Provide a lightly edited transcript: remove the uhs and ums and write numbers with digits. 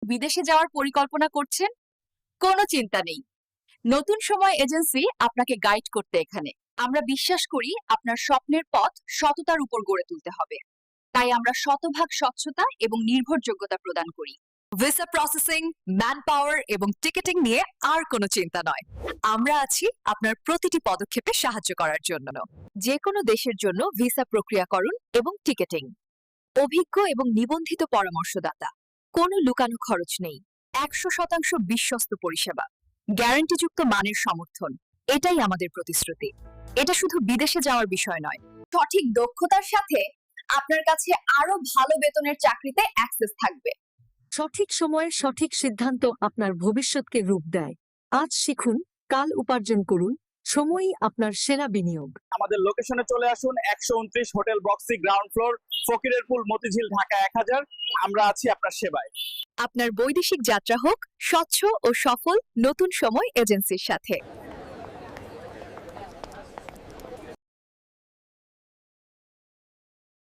বিদেশে যাওয়ার পরিকল্পনা করছেন? কোনো চিন্তা নেই। নতুন সময় এজেন্সি আপনাকে গাইড করতে এখানে। আমরা বিশ্বাস করি আপনার স্বপ্নের পথ সততার উপর গড়ে তুলতে হবে। তাই আমরা শতভাগ স্বচ্ছতা এবং নির্ভরযোগ্যতা প্রদান করি। ভিসা প্রসেসিং, ম্যান পাওয়ার এবং টিকেটিং নিয়ে আর কোনো চিন্তা নয়। আমরা আছি আপনার প্রতিটি পদক্ষেপে সাহায্য করার জন্য। যে কোনো দেশের জন্য ভিসা প্রক্রিয়াকরণ এবং টিকেটিং। অভিজ্ঞ এবং নিবন্ধিত পরামর্শদাতা। কোনো লুকানো খরচ নেই। 100% বিশ্বস্ত পরিষেবা। গ্যারান্টিযুক্ত মানের সমর্থন। এটাই আমাদের প্রতিশ্রুতি। এটা শুধু বিদেশে যাওয়ার বিষয় নয়, সঠিক দক্ষতার সাথে আপনার কাছে আরো ভালো বেতনের চাকরিতে অ্যাক্সেস থাকবে। সঠিক সময়ে সঠিক সিদ্ধান্ত আপনার ভবিষ্যৎকে রূপ দেয়। আজ শিখুন, কাল উপার্জন করুন, সময়ই আপনার সেরা বিনিয়োগ। আমাদের লোকেশনে চলে আসুন 129 হোটেল বক্সি, গ্রাউন্ড ফ্লোর, ফকিরের পুল, মতিঝিল, ঢাকা 1000। আমরা আছি আপনার সেবায়। আপনার বৈদেশিক যাত্রা হোক স্বচ্ছ ও সফল নতুন সময় এজেন্সির সাথে।